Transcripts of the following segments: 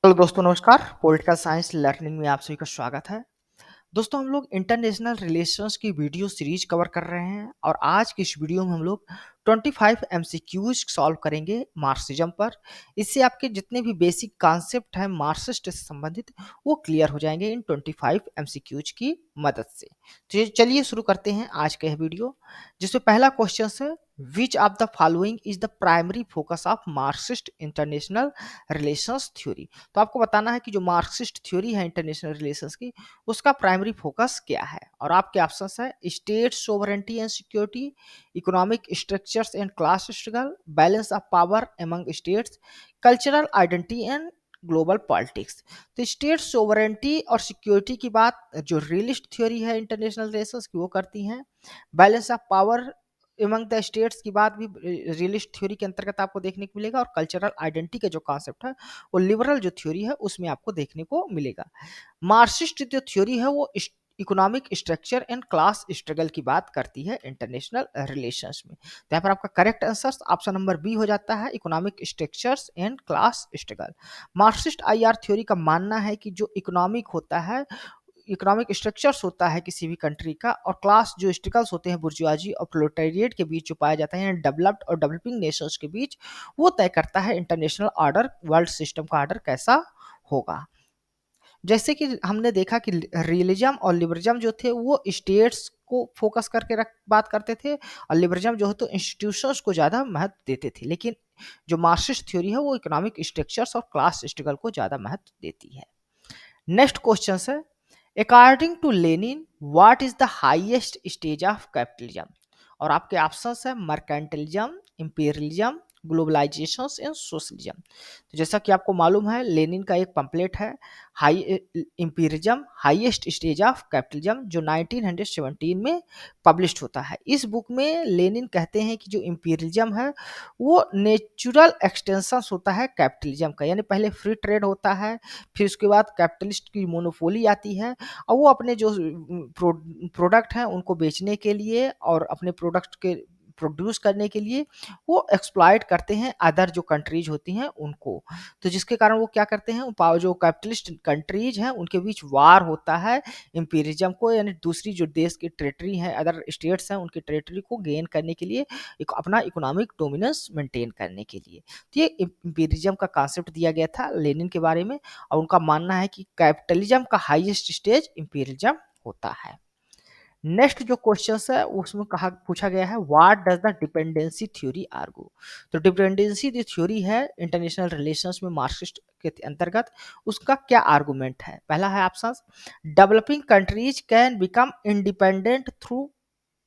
Hello दोस्तों, नमस्कार। Political science learning में आप सभी का स्वागत है। दोस्तों, हम लोग इंटरनेशनल रिलेशंस की वीडियो सीरीज कवर कर रहे हैं और आज की इस वीडियो में हम लोग 25 एमसीक्यूज सॉल्व करेंगे मार्क्सिज्म पर। इससे आपके जितने भी बेसिक कॉन्सेप्ट हैं मार्क्सिस्ट से संबंधित वो क्लियर हो जाएंगे इन 25 एमसीक्यूज की मदद से। तो चलिए शुरू करते हैं आज का यह वीडियो, जिसमें पहला क्वेश्चन है, which of the following is the primary focus of Marxist international relations theory. तो आपको बताना है कि जो मार्क्सिस्ट थ्योरी है इंटरनेशनल रिलेशंस की, उसका प्राइमरी फोकस क्या है। और आपके ऑप्शंस है state sovereignty and security, economic structures and class struggle, balance of power among states, cultural identity and global politics. तो स्टेट सोवरेंटी और सिक्योरिटी की बात जो रियलिस्ट थ्योरी है इंटरनेशनल रिलेशंस की वो करती हैं। Balance of power among the states की बात भी रियलिस्ट थ्योरी के अंतर्गत आपको देखने को मिलेगा। और कल्चरल आइडेंटिटी का जो कॉन्सेप्ट है वो लिबरल जो थ्योरी है उसमें आपको देखने को मिलेगा। मार्क्सिस्ट जो थ्योरी है वो economic structure and class struggle की बात करती है इंटरनेशनल रिलेशंस में। तो यहाँ पर आपका correct answer option number B हो जाता है, economic structures and class struggle. Marxist IR theory का मानना है कि जो इकोनॉमिक होता है, इकोनॉमिक स्ट्रक्चर्स होता है किसी भी कंट्री का, और क्लास जो स्ट्रगल्स होते हैं बुर्जुआजी और प्रोलेटारिएट के बीच जो पाया जाता है डेवलप्ड और डेवलपिंग नेशंस के बीच, वो तय करता है इंटरनेशनल ऑर्डर, वर्ल्ड सिस्टम का ऑर्डर कैसा होगा। जैसे कि हमने देखा कि रियलिज्म और लिबरलिज्म जो थे वो स्टेट्स को फोकस करके बात करते थे, और लिबरलिज्म जो है तो इंस्टीट्यूशंस को ज़्यादा महत्व देते थे। लेकिन जो मार्क्सिस्ट थ्योरी है वो इकोनॉमिक स्ट्रक्चर्स और क्लास स्ट्रगल को ज़्यादा महत्व देती है। नेक्स्ट क्वेश्चन है, according to Lenin what is the highest stage of capitalism. और आपके ऑप्शंस है mercantilism, imperialism, globalisation and socialism. तो जैसा कि आपको मालूम है लेनिन का एक पंपलेट है high imperialism highest stage of capitalism, जो 1917 में पब्लिश्ड होता है। इस बुक में लेनिन कहते हैं कि जो इंपीरियलिज्म है वो नेचुरल एक्सटेंशन होता है कैपिटलिज्म का, यानी पहले फ्री ट्रेड होता है, फिर उसके बाद कैपिटलिस्ट की मोनोपोली आती है, और वो अपने जो प्रोडक्ट हैं उनको बेचने के लिए और अपने प्रोडक्ट के प्रोड्यूस करने के लिए वो एक्सप्लॉइट करते हैं अदर जो कंट्रीज होती हैं उनको। तो जिसके कारण वो क्या करते हैं, जो कैपिटलिस्ट कंट्रीज हैं उनके बीच वार होता है इंपीरियलिज्म को, यानी दूसरी जो देश की टेरिटरी है, अदर स्टेट्स हैं उनकी टेरिटरी को गेन करने के लिए, अपना इकोनॉमिक डोमिनेंस मेंटेन करने के लिए। तो ये इंपीरियलिज्म का कॉन्सेप्ट दिया गया था लेनिन के बारे में, और उनका मानना है कि कैपिटलिज्म का हाईएस्ट स्टेज इंपीरियलिज्म होता है। नेक्स्ट जो क्वेश्चन है उसमें कहा पूछा गया है what does the dependency theory argue. तो डिपेंडेंसी जो थ्योरी है इंटरनेशनल रिलेशंस में मार्क्सिस्ट के अंतर्गत, उसका क्या आर्गुमेंट है। पहला है option, developing countries can become independent through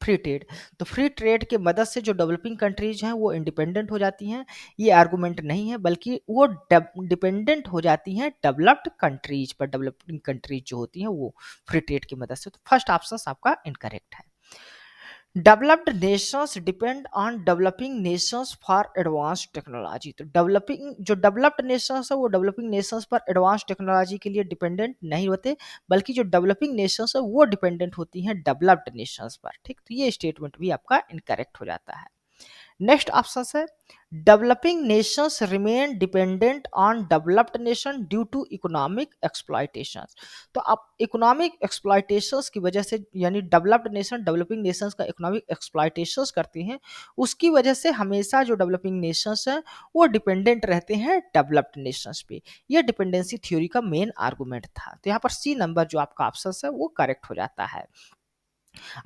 free trade. तो फ्री ट्रेड के मदद से जो डेवलपिंग कंट्रीज हैं वो इंडिपेंडेंट हो जाती हैं। ये आर्गुमेंट नहीं है, बल्कि वो डिपेंडेंट हो जाती हैं डेवलप्ड कंट्रीज पर, डेवलपिंग कंट्रीज जो होती हैं वो फ्री ट्रेड की मदद से। तो फर्स्ट ऑप्शन आपका इनकरेक्ट है। Developed Nations depend on developing Nations for advance technology. तो डेवलपिंग जो डेवलप्ड नेशंस है वो डेवलपिंग नेशंस पर एडवांस टेक्नोलॉजी के लिए डिपेंडेंट नहीं होते, बल्कि जो डेवलपिंग नेशंस है वो डिपेंडेंट होती हैं डेवलप्ड नेशंस पर। ठीक, तो ये स्टेटमेंट भी आपका इनकरेक्ट हो जाता है। नेक्स्ट ऑप्शन है developing nations remain dependent on developed nation due to economic exploitation. तो आप इकोनॉमिक एक्सप्लॉयटेशंस की वजह से, यानी डेवलप्ड नेशन डेवलपिंग नेशंस का इकोनॉमिक एक्सप्लॉयटेशंस करती हैं, उसकी वजह से हमेशा जो डेवलपिंग नेशंस हैं वो डिपेंडेंट रहते हैं डेवलप्ड नेशंस पे। ये डिपेंडेंसी थ्योरी का मेन आर्गुमेंट था। तो यहाँ पर सी नंबर जो आपका ऑप्शन है वो करेक्ट हो जाता है।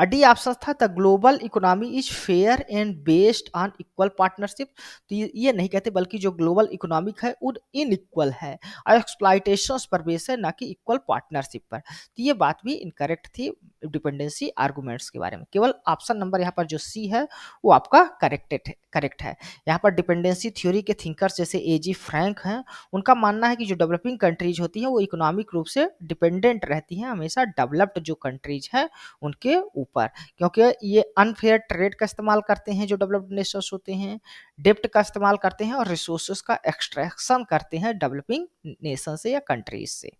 डी ऑप्शन था the global economy is fair and based on equal partnership. तो ये नहीं कहते, बल्कि जो ग्लोबल इकोनॉमिक है वो इनइक्वल है और एक्सप्लॉयटेशंस पर बेस है, ना कि इक्वल पार्टनरशिप पर। तो ये बात भी इनकरेक्ट थी डिपेंडेंसी आर्गुमेंट्स के बारे में। केवल ऑप्शन नंबर यहाँ पर जो सी है वो आपका करेक्ट है। यहाँ पर डिपेंडेंसी थ्योरी के थिंकर्स जैसे एजी फ्रैंक हैं, उनका मानना है कि जो डेवलपिंग कंट्रीज होती हैं वो इकोनॉमिक रूप से डिपेंडेंट रहती हैं हमेशा डेवलप्ड जो कंट्रीज हैं उनके ऊपर, क्योंकि ये अनफेयर ट्रेड का इस्तेमाल करते हैं जो डेवलप्ड नेशंस होते हैं, डेप्ट का इस्तेमाल करते हैं और रिसोर्सेज का एक्सट्रैक्शन करते हैं डेवलपिंग नेशन से या कंट्रीज से।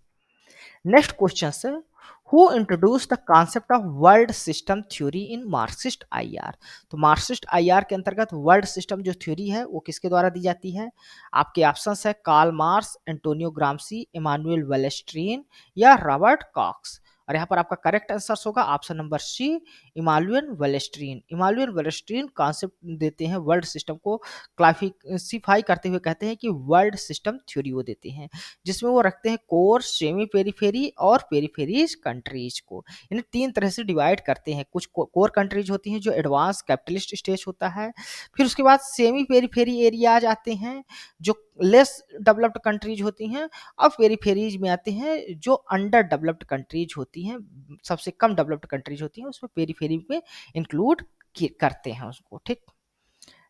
नेक्स्ट क्वेश्चन है who introduce the concept of world system theory in Marxist IR. तो मार्क्सिस्ट आईआर के अंतर्गत वर्ल्ड सिस्टम जो थ्योरी है वो किसके द्वारा दी जाती है? आपके ऑप्शंस है Karl Marx, Antonio Gramsci, Immanuel Wallerstein या रॉबर्ट कॉक्स। और यहाँ पर आपका करेक्ट आंसर होगा option number C, Immanuel Wallerstein. Immanuel Wallerstein concept देते हैं वर्ल्ड सिस्टम को क्लासिफाई करते हुए, कहते हैं कि वर्ल्ड सिस्टम थ्योरी वो देते हैं, जिसमें वो रखते हैं कोर, सेमी पेरिफेरी और पेरिफेरीज कंट्रीज को। इन्हें तीन तरह से डिवाइड करते हैं। कुछ कोर कंट्रीज होती हैं जो एडवांस कैपिटलिस्ट स्टेज होता है, फिर उसके बाद सेमी पेरिफेरी एरियाज आते हैं जो लेस डेवलप्ड कंट्रीज होती हैं, और पेरिफेरीज में आते हैं जो अंडर डेवलप्ड कंट्रीज होती हैं, सबसे कम डेवलप्ड कंट्रीज होती हैं, उसमें पेरिफेरी में इंक्लूड करते हैं उसको। ठीक,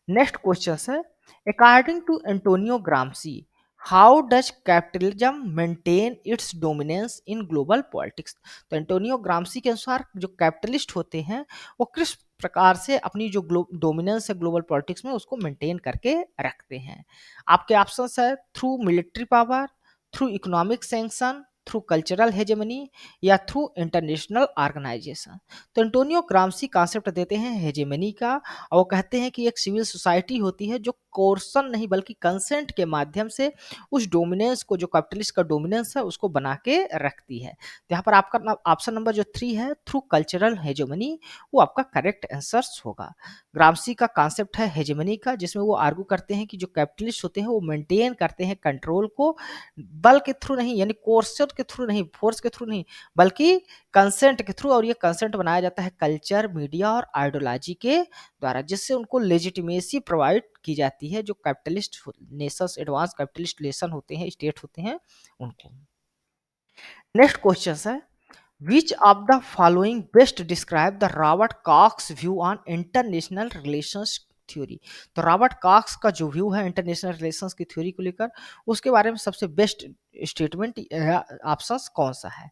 नेक्स्ट क्वेश्चन है, according to Antonio Gramsci how does capitalism maintain its dominance in global politics. तो एंटोनियो ग्राम्सी के अनुसार जो कैपिटलिस्ट होते हैं वो किस प्रकार से अपनी जो डोमिनेंस है ग्लोबल पॉलिटिक्स में उसको मेंटेन करके रखते हैं? आपके ऑप्शंस है through military power, through economic sanction, through cultural hegemony या थ्रू इंटरनेशनल ऑर्गेनाइजेशन। तो एंटोनियो ग्राम्सी कॉन्सेप्ट देते हैं हेजेमनी का, और वो कहते हैं कि एक सिविल सोसाइटी होती है जो कोर्सन नहीं बल्कि कंसेंट के माध्यम से उस डोमिनेंस को, जो कैपिटलिस्ट का डोमिनेंस है, उसको बना के रखती है। तो यहाँ पर आपका ऑप्शन नंबर जो 3 है थ्रू कल्चरल हेजेमनी, वो आपका करेक्ट आंसर होगा। ग्राम्सी का कॉन्सेप्ट है हेजेमनी का, जिसमें वो आर्गू करते हैं कि जो कैपिटलिस्ट होते हैं वो मेंटेन करते हैं कंट्रोल को बल के थ्रू नहीं, यानी कोर्सन के थ्रू नहीं, फोर्स के थ्रू नहीं, बल्कि कंसेंट के थ्रू। और ये कंसेंट बनाया जाता है कल्चर, मीडिया और आइडियोलॉजी के द्वारा, जिससे उनको लेजिटिमेसी प्रोवाइड की जाती है जो capitalist nations, advance capitalist nation होते हैं, स्टेट होते हैं, उनको। नेक्स्ट क्वेश्चन है, which of the following best describe the Robert Cox view on international relations theory. तो रॉबर्ट कॉक्स का जो व्यू है इंटरनेशनल रिलेशंस की थ्योरी को लेकर, उसके बारे में सबसे बेस्ट स्टेटमेंट ऑप्शंस कौन सा है?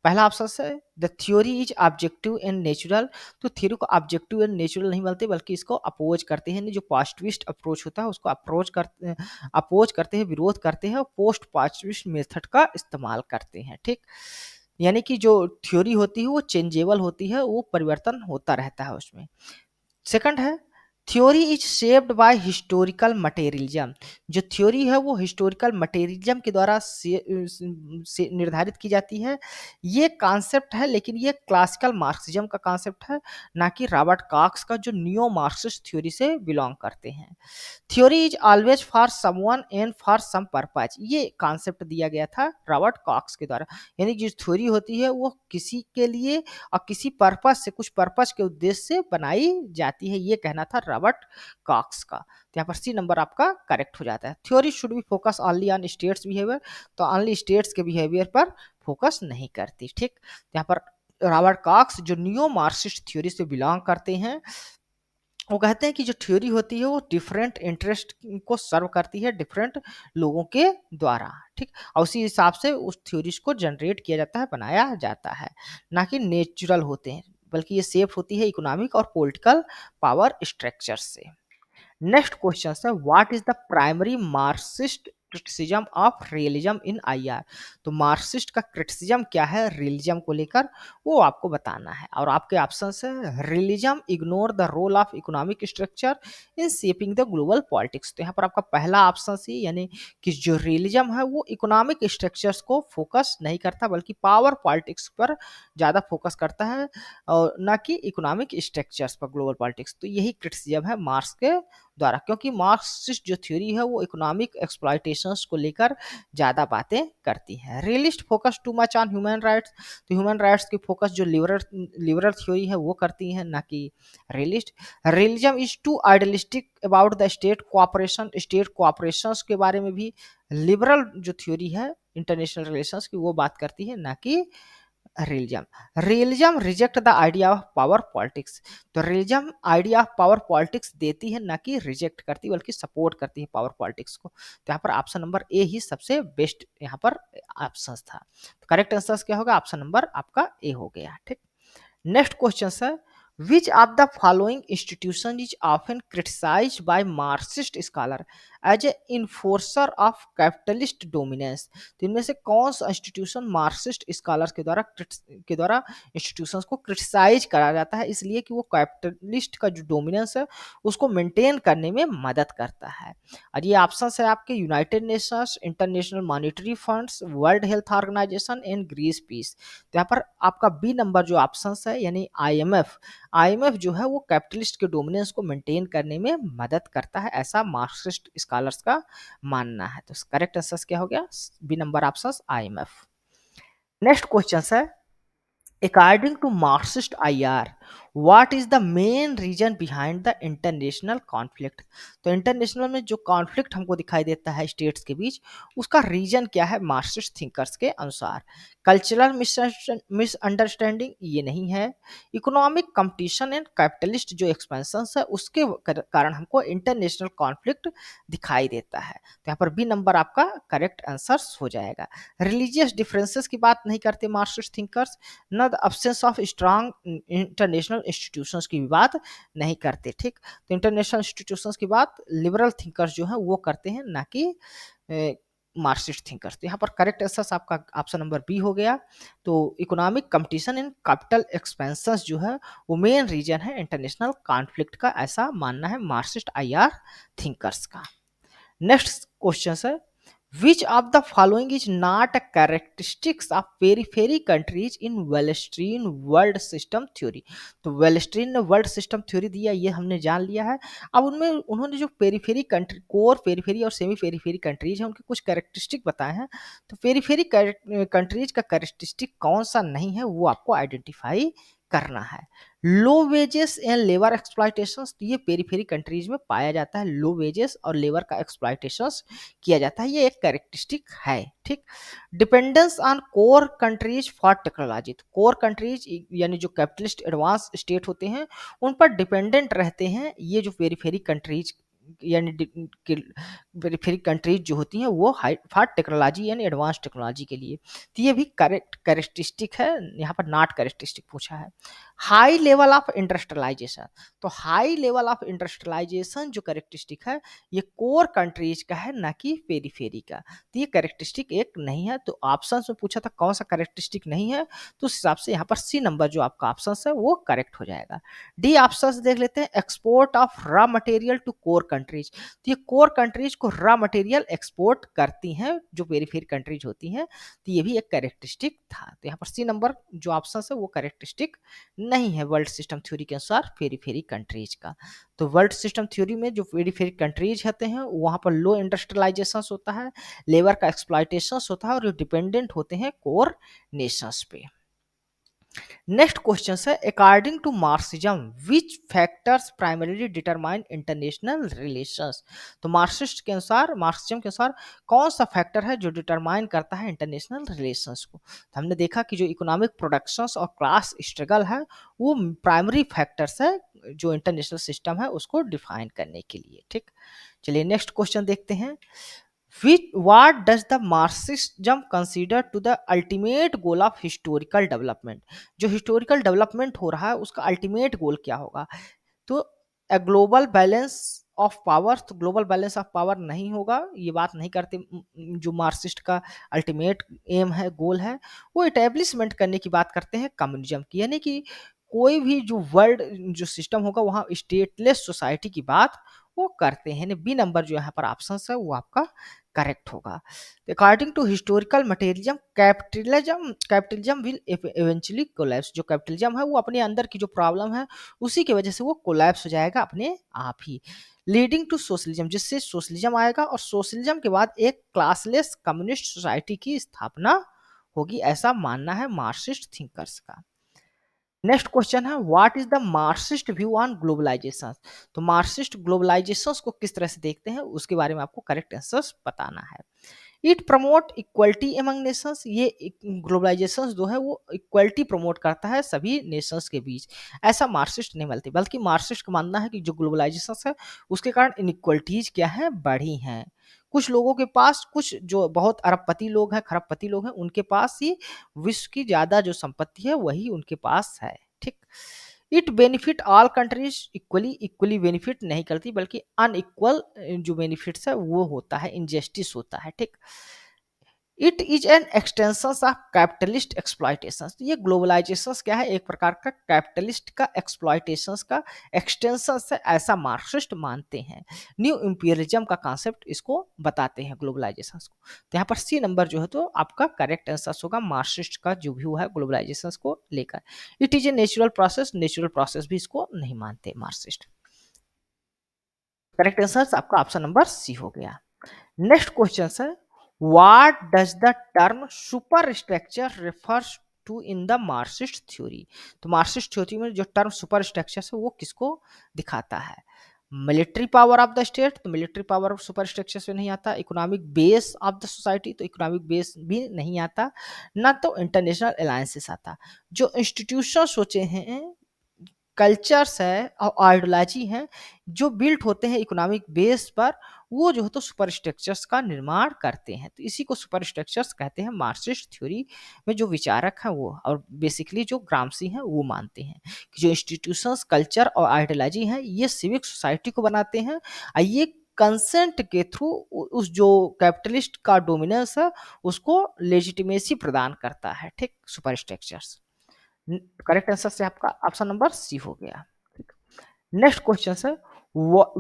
पहला ऑप्शन है the theory is objective and natural. तो थ्योरी को ऑब्जेक्टिव एंड नेचुरल नहीं बोलते, बल्कि इसको अपोज करते हैं, जो पॉजिटिविस्ट अप्रोच होता है उसको अपोज करते हैं, विरोध करते हैं, और पोस्ट पॉजिटिविस्ट मेथड का इस्तेमाल करते हैं। ठीक, यानी कि जो थ्योरी होती है वो चेंजेबल होती है, वो परिवर्तन होता रहता है उसमें। सेकंड है theory is shaped by historical materialism. जो थ्योरी है वो हिस्टोरिकल मटेरियलिज्म के द्वारा से निर्धारित की जाती है। ये कॉन्सेप्ट है, लेकिन ये क्लासिकल मार्क्सिज्म का कॉन्सेप्ट है, ना कि रॉबर्ट कॉक्स का, जो नियो मार्क्सिस्ट थ्योरी से बिलोंग करते हैं। Theory is always for someone and for some purpose, ये कॉन्सेप्ट दिया गया था रॉबर्ट कॉक्स के द्वारा। यानी जो थ्योरी होती है वो किसी के लिए और किसी पर्पज से, कुछ पर्पज के उद्देश्य से बनाई जाती है, ये कहना था रॉबर्ट कॉक्स का। तो यहाँ पर सी नंबर आपका करेक्ट हो जाता है। Theory should be focus only on states behaviour, तो ओनली स्टेट्स के बिहेवियर पर फोकस नहीं करती। ठीक, यहाँ पर रॉबर्ट कॉक्स जो नियो मार्क्सिस्ट थ्योरी से बिलोंग करते हैं, वो कहते हैं कि जो थ्योरी होती है वो डिफरेंट इंटरेस्ट को सर्व करती है डिफरेंट लोगों के द्वारा। ठीक, और उसी हिसाब से उस थ्योरीज को जनरेट किया जाता है, बनाया जाता है, ना कि नेचुरल होते हैं, बल्कि ये सेफ होती है इकोनॉमिक और पॉलिटिकल पावर स्ट्रक्चर से। नेक्स्ट क्वेश्चन है, what is the primary Marxist criticism of realism in IR. तो मार्क्सिस्ट का क्रिटिसिज्म क्या है रियलिज्म को लेकर, वो आपको बताना है। और आपके ऑप्शंस है realism ignore the role of economic structure in shaping the global politics. तो यहाँ पर आपका पहला ऑप्शन सी, यानी कि जो रियलिज्म है वो इकोनॉमिक स्ट्रक्चर्स को फोकस नहीं करता, बल्कि पावर पॉलिटिक्स पर ज़्यादा फोकस करता है, और ना कि इकोनॉमिक स्ट्रक्चर्स पर ग्लोबल पॉलिटिक्स। तो यही क्रिटिसिज्म है मार्क्स के द्वारा, क्योंकि मार्क्सिस्ट जो थ्योरी है वो इकोनॉमिक एक्सप्लॉयटेशंस को लेकर ज़्यादा बातें करती है। Realist focus too much on human rights, तो ह्यूमन राइट्स की फोकस जो लिबरल थ्योरी है वो करती है, ना कि realist. Realism is too idealistic about the state cooperation, state cooperations के बारे में भी लिबरल जो थ्योरी है इंटरनेशनल रिलेशंस की वो बात करती है, ना कि realism. Realism reject the idea of power politics. तो realism idea of power politics देती है, ना कि रिजेक्ट करती, बल्कि सपोर्ट करती है पावर पॉलिटिक्स को। तो यहाँ पर ऑप्शन नंबर ए ही सबसे बेस्ट यहाँ पर ऑप्शन था। तो करेक्ट आंसर क्या होगा? ऑप्शन नंबर आपका ए हो गया। ठीक, नेक्स्ट क्वेश्चन है, which of the following institution is often criticised by Marxist scholar. As a enforcer of capitalist dominance. तो इनमें से कौन सा इंस्टीट्यूशन मार्क्सिस्ट स्कॉलर्स के द्वारा इंस्टीट्यूशंस को क्रिटिसाइज करा जाता है, इसलिए कि वो कैपिटलिस्ट का जो डोमिनेंस है उसको मेंटेन करने में मदद करता है। और ये ऑप्शन है आपके United Nations, International Monetary Funds, World Health Organisation and Greenpeace. तो यहाँ पर आपका बी नंबर जो ऑप्शन है यानी आईएमएफ, आईएमएफ जो है वो कैपिटलिस्ट के डोमिनेंस को मेंटेन करने में मदद करता है, ऐसा मार्क्सिस्ट स्कॉलर्स का मानना है। तो करेक्ट आंसर क्या हो गया? B number option IMF. Next question है, according to Marxist IR, what is the main reason behind the international conflict? तो इंटरनेशनल में जो कॉन्फ्लिक्ट हमको दिखाई देता है स्टेट्स के बीच, उसका रीजन क्या है मार्क्सिस्ट थिंकर्स के अनुसार? कल्चरल मिसअंडरस्टैंडिंग ये नहीं है, इकोनॉमिक कंपटीशन एंड कैपिटलिस्ट जो एक्सपेंशन है उसके कारण हमको इंटरनेशनल कॉन्फ्लिक्ट दिखाई देता है। तो यहाँ पर बी नंबर आपका करेक्ट आंसर हो जाएगा। रिलीजियस डिफरेंसेस की बात नहीं करते मार्क्सिस्ट थिंकर्स, न the absence of strong international institutions की भी बात नहीं करते। ठीक, तो इंटरनेशनल इंस्टीट्यूशंस की बात लिबरल थिंकर्स जो है वो करते हैं, ना कि मार्क्सिस्ट थिंकर्स। तो यहाँ पर करेक्ट आंसर आपका ऑप्शन नंबर बी हो गया। तो economic competition in capital expansion जो है वो मेन रीजन है इंटरनेशनल कॉन्फ्लिक्ट का, ऐसा मानना है मार्क्सिस्ट आईआर थिंकर्स का। नेक्स्ट क्वेश्चन है, which of the following is not a characteristics of periphery countries in Wallerstein world system theory? तो वेलस्ट्रीन ने वर्ल्ड सिस्टम थ्योरी दिया, ये हमने जान लिया है। अब उनमें उन्होंने जो पेरिफेरी कंट्री, कोर पेरिफेरी और सेमी पेरिफेरी कंट्रीज है, उनके कुछ कैरेक्टरिस्टिक बताए हैं। तो पेरिफेरी कंट्रीज का कैरेक्टरिस्टिक कौन सा नहीं है वो आपको आइडेंटिफाई करना है। Low wages and labour exploitation, ये पेरिफेरी कंट्रीज में पाया जाता है, लो वेजेस और लेबर का एक्सप्लॉयटेशन किया जाता है, ये एक कैरेक्टरिस्टिक है। ठीक, dependence on core countries for technology, core countries यानी जो कैपिटलिस्ट एडवांस स्टेट होते हैं उन पर डिपेंडेंट रहते हैं ये जो पेरिफेरी कंट्रीज यानी पेरिफेरी कंट्रीज जो होती हैं वो हाई फॉर टेक्नोलॉजी यानी एडवांस टेक्नोलॉजी के लिए। तो ये भी करेक्ट कैरेक्टरिस्टिक है, यहाँ पर नॉट कैरेक्टरिस्टिक पूछा है। हाई लेवल ऑफ इंडस्ट्रियलाइजेशन, तो हाई लेवल ऑफ इंडस्ट्रियलाइजेशन जो कैरेक्टरिस्टिक है ये कोर कंट्रीज का है, ना कि पेरिफेरी का। तो ये कैरेक्टरिस्टिक एक नहीं है। तो ऑप्शन में पूछा था कौन सा कैरेक्टरिस्टिक नहीं है, तो उस हिसाब से यहाँ पर सी नंबर जो आपका ऑप्शन है वो करेक्ट हो जाएगा। डी ऑप्शन देख लेते हैं, export of raw material to core countries, तो ये कोर कंट्रीज को रॉ मटेरियल एक्सपोर्ट करती हैं जो पेरिफेरी कंट्रीज होती हैं, तो ये भी एक कैरेक्टरिस्टिक था। तो यहाँ पर सी नंबर जो ऑप्शन है वो कैरेक्टरिस्टिक नहीं है वर्ल्ड सिस्टम थ्योरी के अनुसार पेरिफेरी कंट्रीज का। तो वर्ल्ड सिस्टम थ्योरी में जो पेरिफेरी कंट्रीज होते हैं वहाँ पर लो इंडस्ट्रियलाइजेशन होता है, लेबर का एक्सप्लॉयटेशन होता है और डिपेंडेंट होते हैं कोर नेशंस पे। नेक्स्ट क्वेश्चन है, according to Marxism which factors primarily determine international relations? तो मार्क्सिस्ट के अनुसार, मार्क्सिज्म के अनुसार कौन सा फैक्टर है जो डिटरमाइन करता है इंटरनेशनल रिलेशंस को? तो हमने देखा कि जो इकोनॉमिक प्रोडक्शंस और क्लास स्ट्रगल है वो प्राइमरी फैक्टर्स है जो इंटरनेशनल सिस्टम है उसको डिफाइन करने के लिए। ठीक, चलिए नेक्स्ट क्वेश्चन देखते हैं। What does the Marxism consider to the ultimate goal of historical development? जो historical development हो रहा है उसका ultimate goal क्या होगा? तो a global balance of power, तो ग्लोबल बैलेंस ऑफ पावर नहीं होगा, ये बात नहीं करते। जो मार्क्सिस्ट का अल्टीमेट एम है, गोल है, वो इटेब्लिशमेंट करने की बात करते हैं कम्युनिज्म की, यानी कि कोई भी जो वर्ल्ड जो सिस्टम होगा वहाँ स्टेटलेस सोसाइटी की बात वो करते हैं। बी नंबर जो यहाँ पर ऑप्शन है वो आपका करेक्ट होगा। According to historical materialism capitalism will eventually collapse, जो कैपिटलिज्म है वो अपने अंदर की जो प्रॉब्लम है उसी की वजह से वो कोलैप्स हो जाएगा अपने आप ही, लीडिंग टू सोशलिज्म, जिससे सोशलिज्म आएगा और सोशलिज्म के बाद एक क्लासलेस कम्युनिस्ट सोसाइटी की स्थापना होगी, ऐसा मानना है मार्क्सिस्ट थिंकर्स का। नेक्स्ट क्वेश्चन है, what is the Marxist view on globalization? तो मार्क्सिस्ट ग्लोबलाइजेशन को किस तरह से देखते हैं उसके बारे में आपको करेक्ट आंसर्स बताना है। It promote equality among Nations, ये ग्लोबलाइजेशन जो है वो इक्वलिटी प्रमोट करता है सभी नेशंस के बीच, ऐसा मार्क्सिस्ट नहीं बोलते, बल्कि मार्क्सिस्ट का मानना है कि जो ग्लोबलाइजेशन है उसके कारण इनइक्वलिटीज क्या है, बढ़ी हैं। कुछ लोगों के पास, कुछ जो बहुत अरबपति लोग हैं, खरबपति लोग हैं, उनके पास ही विश्व की ज्यादा जो संपत्ति है वही उनके पास है। ठीक, it benefit all countries equally, equally benefit नहीं करती बल्कि अनइक्वल जो बेनिफिट्स है वो होता है, इनजस्टिस होता है, ठीक। It is an extension of capitalist exploitation. तो ये ग्लोबलाइजेशन क्या है, एक प्रकार का कैपिटलिस्ट का एक्सप्लॉयटेशन का एक्सटेंशन है, ऐसा मार्क्सिस्ट मानते हैं। न्यू इंपीरियलिज्म का कॉन्सेप्ट इसको बताते हैं ग्लोबलाइजेशन को। तो यहाँ पर सी नंबर जो है तो आपका करेक्ट आंसर होगा मार्क्सिस्ट का जो व्यू है ग्लोबलाइजेशन को लेकर। It is a natural process, natural process भी इसको नहीं मानते मार्क्सिस्ट। करेक्ट आंसर आपका ऑप्शन नंबर सी हो गया। नेक्स्ट क्वेश्चन है, what does the term super structure refers to in the Marxist theory. तो मार्क्सिस्ट थ्योरी में जो टर्म सुपर स्ट्रक्चर है वो किसको दिखाता है? Military power of the state, तो मिलिट्री पावर सुपर स्ट्रक्चर से नहीं आता। Economic base of the society, तो इकोनॉमिक बेस भी नहीं आता। ना तो इंटरनेशनल अलायंसेस आता। जो इंस्टीट्यूशन सोचे हैं, कल्चर्स है और आइडियोलॉजी हैं जो बिल्ट होते हैं इकोनॉमिक बेस पर, वो जो है तो सुपर स्ट्रक्चर्स का निर्माण करते हैं। तो इसी को सुपर स्ट्रक्चर्स कहते हैं मार्क्सिस्ट थ्योरी में जो विचारक हैं वो, और बेसिकली जो ग्राम्सी हैं वो मानते हैं कि जो इंस्टीट्यूशंस, कल्चर और आइडियोलॉजी हैं ये सिविक सोसाइटी को बनाते हैं, और ये कंसेंट के थ्रू उस जो कैपिटलिस्ट का डोमिनेंस है उसको लेजिटिमेसी प्रदान करता है, ठीक। सुपर स्ट्रक्चर्स करेक्ट आंसर से आपका ऑप्शन नंबर सी हो गया। नेक्स्ट क्वेश्चन है,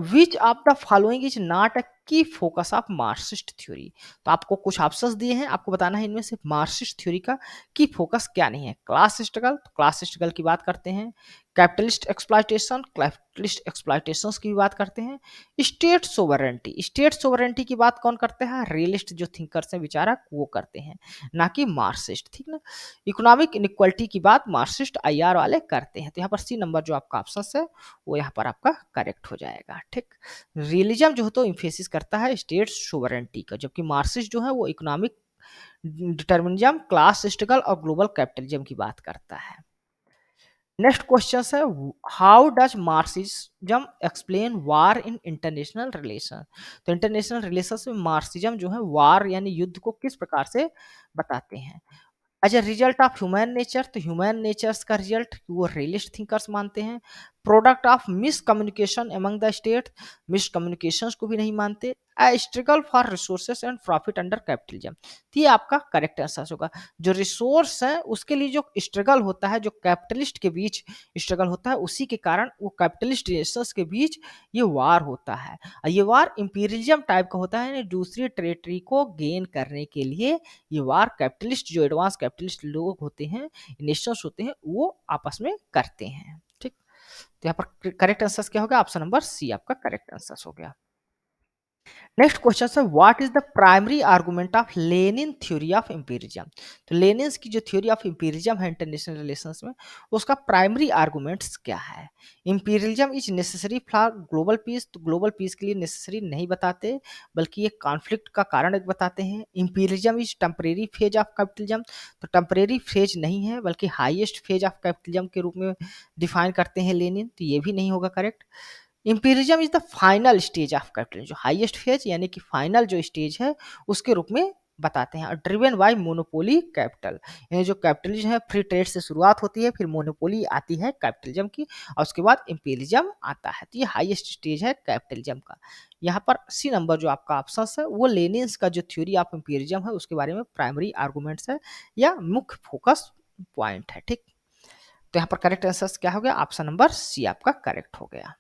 which of the following is not a की फोकस ऑफ मार्क्सिस्ट थ्योरी। तो आपको कुछ ऑप्शंस दिए हैं, आपको बताना है इनमें से मार्क्सिस्ट थ्योरी का की फोकस क्या नहीं है। क्लास स्ट्रगल, तो क्लास स्ट्रगल की बात करते हैं। कैपिटलिस्ट एक्सप्लॉयटेशन, कैपिटलिस्ट एक्सप्लॉयटेशन की भी बात करते हैं। स्टेट सोवरेंटी, स्टेट सोवरेंटी की बात कौन करते हैं? रियलिस्ट जो थिंकर्स हैं, विचारक, वो करते हैं, ना कि मार्क्सिस्ट, ठीक ना। इकोनॉमिक इनइक्वालिटी की बात मार्क्सिस्ट आईआर वाले करते हैं। तो यहाँ पर सी नंबर जो आपका ऑप्शन है वो यहाँ पर आपका करेक्ट हो जाएगा, ठीक। रियलिज्म जो है तो इम्फेसिस करता है स्टेट सोवरेंटी का, जबकि मार्क्सिस्ट जो है वो इकोनॉमिक डिटर्मिनिज्म, क्लास स्ट्रगल और ग्लोबल कैपिटलिज्म की बात करता है। नेक्स्ट क्वेश्चन है, how does Marxism explain war in international relation. तो इंटरनेशनल रिलेशन में मार्क्सिज्म जो है वार यानी युद्ध को किस प्रकार से बताते हैं? As a result of human nature, तो ह्यूमन नेचर्स का रिजल्ट वो रियलिस्ट थिंकर्स मानते हैं। Product of miscommunication among the state, miscommunication को भी नहीं मानते। A struggle for resources and profit under capitalism, तो ये आपका करेक्ट आंसर होगा। जो रिसोर्स है उसके लिए जो स्ट्रगल होता है, जो कैपिटलिस्ट के बीच स्ट्रगल होता है, उसी के कारण वो कैपिटलिस्ट नेशंस के बीच ये वार होता है। और ये वार इंपीरियलिज्म टाइप का होता है, यानी दूसरी टेरिटरी को गेन करने के लिए ये वार कैपिटलिस्ट, जो एडवांस कैपिटलिस्ट लोग होते हैं, नेशंस होते हैं, वो आपस में करते हैं, ठीक। तो यहाँ पर करेक्ट आंसर क्या होगा? ऑप्शन नंबर सी आपका करेक्ट आंसर हो गया। नेक्स्ट क्वेश्चन है, what is the primary argument of Lenin theory of imperialism. तो लेनिन की जो थ्योरी ऑफ इंपीरियलिज्म है इंटरनेशनल रिलेशंस में, उसका प्राइमरी आर्गुमेंट्स क्या है? Imperialism is necessary for global piece, तो ग्लोबल पीस के लिए नेसेसरी नहीं बताते बल्कि ये कॉन्फ्लिक्ट का कारण एक बताते हैं। Imperialism is temporary phase of capitalism, तो टेम्परेरी फेज नहीं है बल्कि हाईएस्ट फेज ऑफ कैपिटलिज्म के रूप में डिफाइन करते हैं लेनिन, तो ये भी नहीं होगा correct. Imperialism is the final stage of capitalism, जो हाईएस्ट फेज यानी कि फाइनल जो स्टेज है उसके रूप में बताते हैं। और ड्रिवन बाय मोनोपोली कैपिटल, यानी जो कैपिटलिज्म है फ्री ट्रेड से शुरुआत होती है, फिर मोनोपोली आती है कैपिटलिज्म की, और उसके बाद इंपीरियलिज्म आता है। तो ये हाईएस्ट स्टेज है कैपिटलिज्म का। यहाँ पर सी नंबर जो आपका ऑप्शन है वो लेनिन्स का जो थ्योरी ऑफ इंपीरियलिज्म है उसके बारे में प्राइमरी आर्गूमेंट्स है या मुख्य फोकस पॉइंट है, ठीक। तो यहाँ पर करेक्ट आंसर क्या हो गया? ऑप्शन नंबर सी आपका करेक्ट हो गया।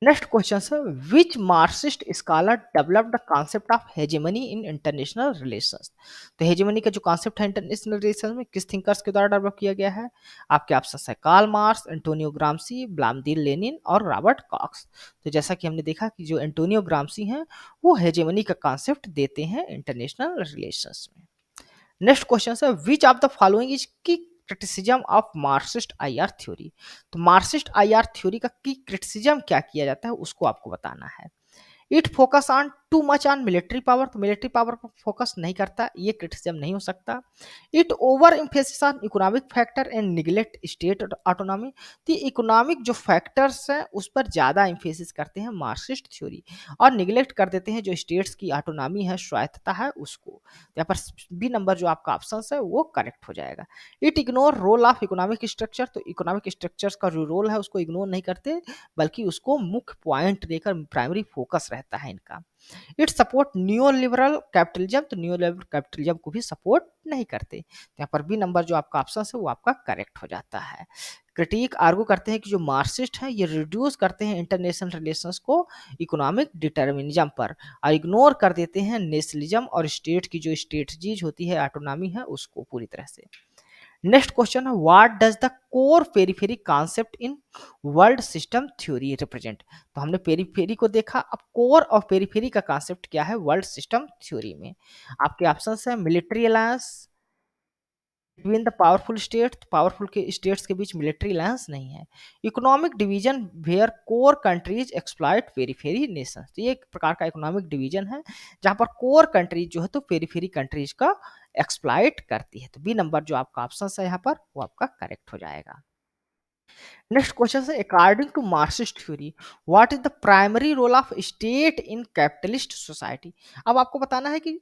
नेक्स्ट क्वेश्चन है, which Marxist scholar develop the concept of hegemony in international relations. तो हेजेमनी का जो कॉन्सेप्ट है इंटरनेशनल रिलेशंस में किस थिंकर्स के द्वारा डेवलप किया गया है? आपके ऑप्शन है Karl Marx, Antonio Gramsci, Vladimir Lenin और रॉबर्ट कॉक्स। तो जैसा कि हमने देखा कि जो एंटोनियो ग्राम्सी हैं वो हेजेमनी का कॉन्सेप्ट देते हैं इंटरनेशनल रिलेशंस में। नेक्स्ट क्वेश्चन है, which of the following is key criticism of Marxist IR theory. तो मार्क्सिस्ट आईआर थ्योरी का की क्रिटिसिज्म क्या किया जाता है उसको आपको बताना है। It focus on to much on military power, तो मिलिट्री पावर पर फोकस नहीं करता, ये क्रिटिसिज्म नहीं हो सकता। It over emphasis on economic factor and neglect state autonomy, तो इकोनॉमिक जो फैक्टर्स हैं उस पर ज़्यादा एम्फेसिस करते हैं मार्क्सिस्ट थ्योरी, और निगलेक्ट कर देते हैं जो स्टेट्स की ऑटोनॉमी है, स्वायत्तता है, उसको। यहाँ पर बी नंबर जो आपका ऑप्शन है वो करेक्ट हो जाएगा। It ignore role of economic structure, तो इकोनॉमिक स्ट्रक्चर्स का जो रोल है उसको इग्नोर नहीं करते, बल्कि उसको मुख्य पॉइंट देकर प्राइमरी फोकस रहता है इनका। It support new liberal capitalism, तो न्यू लिबरल कैपिटलिज्म को भी सपोर्ट नहीं करते। तो यहाँ पर बी नंबर जो आपका ऑप्शन है वो आपका करेक्ट हो जाता है। क्रिटिक आर्गू करते हैं कि जो मार्क्सिस्ट हैं ये रिड्यूस करते हैं इंटरनेशनल रिलेशंस को इकोनॉमिक डिटर्मिनिज्म पर, और इग्नोर कर देते हैं नेशनलिज्म और स्टेट की जो स्ट्रेटजीज होती है, ऑटोनॉमी है, उसको पूरी तरह से। नेक्स्ट क्वेश्चन है what does the core periphery concept in world system theory represent, तो हमने पेरीफेरी को देखा, अब कोर और पेरीफेरी का कॉन्सेप्ट क्या है वर्ल्ड सिस्टम थ्योरी में। आपके ऑप्शंस है military alliance between the powerful state, powerful के स्टेट्स के बीच मिलिट्री अलायंस नहीं है। Economic division where core countries exploit periphery nations, तो ये एक प्रकार का इकोनॉमिक डिवीजन है जहां पर कोर कंट्रीज जो है तो पेरीफेरी कंट्रीज का एक्सप्लॉइट करती है। तो बी नंबर जो आपका ऑप्शन है यहाँ पर वो आपका करेक्ट हो जाएगा। नेक्स्ट क्वेश्चन है according to Marxist theory what is the primary role of state in capitalist society. अब आपको बताना है कि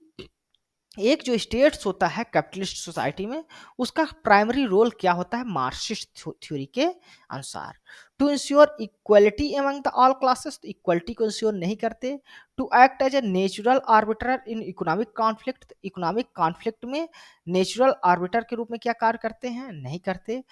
एक जो स्टेट्स होता है कैपिटलिस्ट सोसाइटी में उसका प्राइमरी रोल क्या होता है मार्क्सिस्ट थ्योरी के अनुसार। To ensure equality among the all classes, तो इक्वलिटी को इंश्योर नहीं करते। To act as a natural arbiter in economic conflict, economic conflict में नेचुरल आर्बिटर के रूप में क्या कार्य करते हैं, नहीं करते।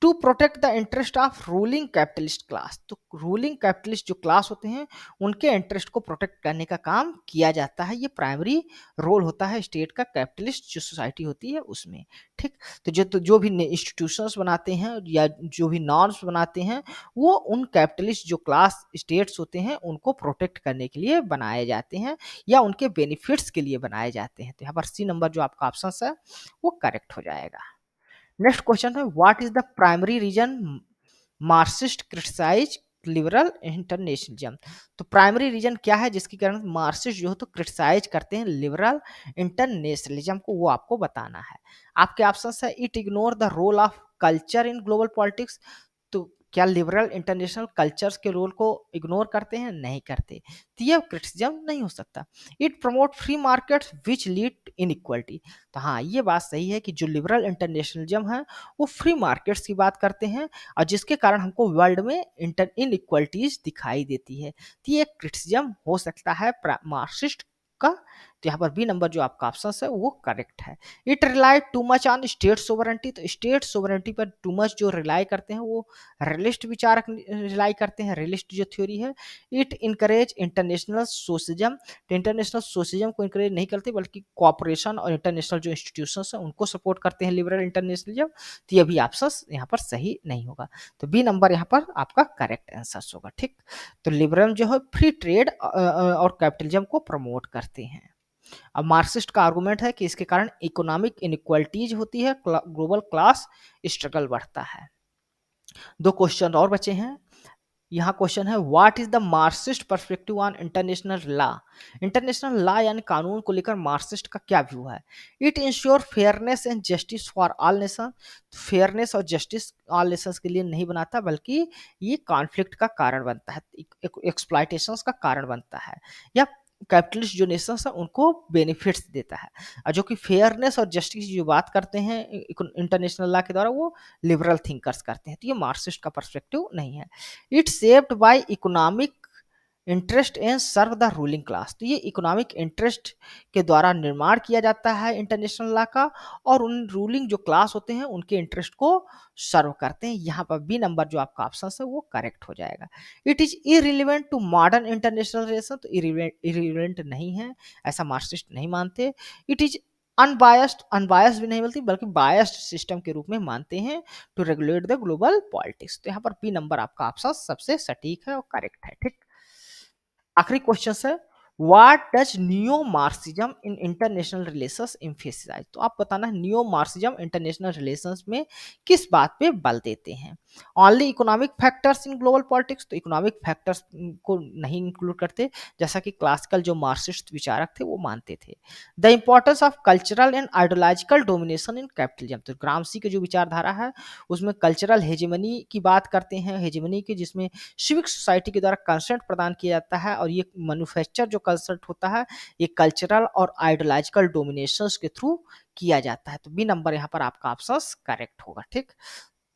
To protect the interest of ruling capitalist class, तो रूलिंग कैपिटलिस्ट जो क्लास होते हैं उनके इंटरेस्ट को प्रोटेक्ट करने का काम किया जाता है, ये प्राइमरी रोल होता है स्टेट का कैपिटलिस्ट जो सोसाइटी होती है उसमें। ठीक, तो जो भी इंस्टीट्यूशंस बनाते हैं या जो भी नॉर्म्स बनाते हैं वो उन कैपिटलिस्ट जो क्लास स्टेट्स होते हैं उनको प्रोटेक्ट करने के लिए बनाए जाते हैं या उनके बेनिफिट्स के लिए बनाए जाते हैं। तो यहाँ पर सी नंबर जो आपका ऑप्शन है वो करेक्ट हो जाएगा। नेक्स्ट क्वेश्चन है what is the primary reason Marxist criticize liberal internationalism, तो प्राइमरी रीजन क्या है जिसके कारण मार्क्सिस्ट जो है तो क्रिटिसाइज करते हैं लिबरल इंटरनेशनलिज्म को, वो आपको बताना है। आपके ऑप्शन है it ignore the role of culture in global politics, तो क्या लिबरल इंटरनेशनल कल्चर्स के रोल को इग्नोर करते हैं, नहीं करते, तो ये क्रिटिसिज्म नहीं हो सकता। It promote free markets which lead inequality, तो हाँ ये बात सही है कि जो लिबरल इंटरनेशनलिज्म है वो फ्री मार्केट्स की बात करते हैं और जिसके कारण हमको वर्ल्ड में इंटर इनइक्वालिटीज दिखाई देती है, तो ये क्रिटिसिज्म हो सकता है मार्क्सिस्ट का। तो यहाँ पर बी नंबर जो आपका ऑप्शन है वो करेक्ट है। It rely to much on state sovereignty, तो स्टेट सोवरेंटी पर टू मच जो रिलाई करते हैं वो रियलिस्ट विचारक रिलाई करते हैं, रियलिस्ट जो थ्योरी है। इट इनकरेज इंटरनेशनल सोशलिज्म, तो इंटरनेशनल सोशलिज्म को इनकरेज नहीं करते बल्कि कॉपरेशन और इंटरनेशनल जो इंस्टीट्यूशंस हैं उनको सपोर्ट करते हैं लिबरल इंटरनेशनलिज्म, तो ये भी ऑप्शन यहाँ पर सही नहीं होगा। तो बी नंबर यहाँ पर आपका करेक्ट आंसर होगा। ठीक, तो लिबरल जो है फ्री ट्रेड और कैपिटलिज्म को प्रमोट करते हैं। अब मार्क्सिस्ट का आर्गुमेंट है कि इसके कारण इकोनॉमिक इनइक्वालिटीज होती है, ग्लोबल क्लास स्ट्रगल बढ़ता है। दो क्वेश्चन और बचे हैं। यहाँ क्वेश्चन है what is the Marxist perspective on international law, international law यानी कानून को लेकर मार्क्सिस्ट का क्या व्यू है। It ensure fairness and justice for all nation, fairness और जस्टिस ऑल नेशंस के लिए नहीं बनाता बल्कि ये कॉन्फ्लिक्ट का कारण बनता है, एक्सप्लॉयटेशंस का कारण बनता है, या कैपिटलिस्ट जो नेशंस है उनको बेनिफिट्स देता है। और जो कि फेयरनेस और जस्टिस की जो बात करते हैं इंटरनेशनल लॉ के द्वारा वो लिबरल थिंकर्स करते हैं, तो ये मार्क्सिस्ट का पर्सपेक्टिव नहीं है। It's shaped by economic interest and serve the ruling class, तो ये इकोनॉमिक इंटरेस्ट के द्वारा निर्माण किया जाता है इंटरनेशनल लॉ का और उन रूलिंग जो क्लास होते हैं उनके इंटरेस्ट को सर्व करते हैं। यहाँ पर बी नंबर जो आपका ऑप्शन है वो करेक्ट हो जाएगा। It is irrelevant to modern international relation, तो इरिलेवेंट नहीं है, ऐसा मार्क्सिस्ट नहीं मानते। इट इज अनबायस्ड, अनबायस्ड भी नहीं बोलती बल्कि बायस्ड सिस्टम के रूप में मानते हैं to regulate the global politics, तो यहाँ पर बी नंबर आपका ऑप्शन सबसे सटीक है और करेक्ट है। ठीक, आखिरी क्वेश्चन है what does neo Marxism in international relations emphasize, तो आप बताना नियो मार्क्सिज्म इंटरनेशनल रिलेशंस में किस बात पे बल देते हैं। Only economic factors in global politics, तो इकोनॉमिक फैक्टर्स को नहीं इंक्लूड करते, जैसा कि क्लासिकल जो मार्क्सिस्ट विचारक थे वो मानते थे। The importance of cultural and ideological domination in capitalism, तो ग्रामसी की जो विचारधारा है उसमें कल्चरल हेजेमनी की बात करते हैं, हेजेमनी की जिसमें सिविक सोसाइटी के द्वारा कंसेंट प्रदान किया जाता है, और ये मैन्युफैक्चर जो कंसेंट होता है ये कल्चरल और आइडियोलॉजिकल डोमिनेशंस के थ्रू किया जाता है। तो बी नंबर यहाँ पर आपका ऑप्शन करेक्ट होगा। ठीक,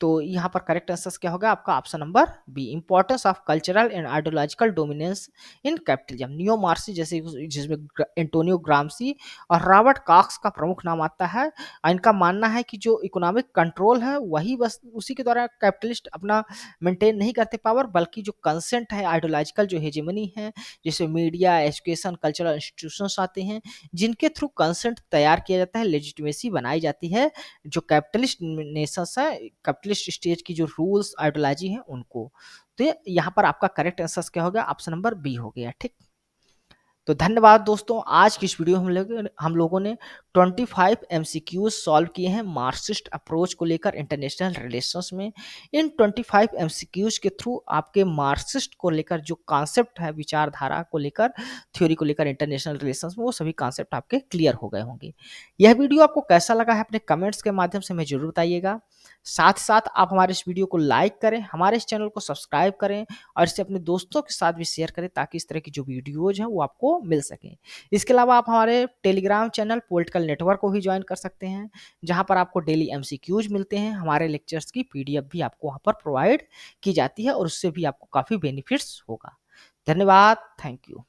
तो यहाँ पर करेक्ट आंसर क्या होगा आपका option number B, importance of cultural and ideological dominance in capitalism. Neo मार्क्सी जैसे जिसमें एंटोनियो ग्रामसी और रॉबर्ट कॉक्स का प्रमुख नाम आता है, और इनका मानना है कि जो इकोनॉमिक कंट्रोल है वही बस उसी के द्वारा कैपिटलिस्ट अपना मेंटेन नहीं करते पावर, बल्कि जो कंसेंट है आइडियोलॉजिकल जो हेजेमनी है जिसमें मीडिया, एजुकेशन, कल्चरल इंस्टीट्यूशंस आते हैं जिनके थ्रू कंसेंट तैयार किया जाता है, लेजिटिमेसी बनाई जाती है जो कैपिटलिस्ट नेशंस है, कैपिटलिस्ट स्टेज की जो रूल्स आइडियोलॉजी है उनको। तो यहाँ पर आपका करेक्ट आंसर क्या होगा ऑप्शन नंबर बी हो गया। ठीक, तो धन्यवाद दोस्तों, आज की इस वीडियो में हम लोगों ने 25 एमसीक्यूज सॉल्व किए हैं मार्क्सिस्ट अप्रोच को लेकर इंटरनेशनल रिलेशंस में। इन 25 एमसीक्यूज के थ्रू आपके मार्क्सिस्ट को लेकर जो कॉन्सेप्ट है, विचारधारा को लेकर, थ्योरी को लेकर इंटरनेशनल रिलेशंस में, वो सभी कॉन्सेप्ट आपके क्लियर हो गए होंगे। यह वीडियो आपको कैसा लगा है अपने कमेंट्स के माध्यम से हमें जरूर बताइएगा। साथ ही साथ आप हमारे इस वीडियो को लाइक करें, हमारे इस चैनल को सब्सक्राइब करें और इसे अपने दोस्तों के साथ भी शेयर करें ताकि इस तरह की जो वीडियोज हैं वो आपको मिल सकें। इसके अलावा आप हमारे टेलीग्राम चैनल पॉलिटिकल नेटवर्क को भी ज्वाइन कर सकते हैं, जहां पर आपको डेली एमसीक्यूज मिलते हैं, हमारे लेक्चर्स की पीडीएफ भी आपको वहां पर प्रोवाइड की जाती है और उससे भी आपको काफ़ी बेनिफिट्स होगा। धन्यवाद, थैंक यू।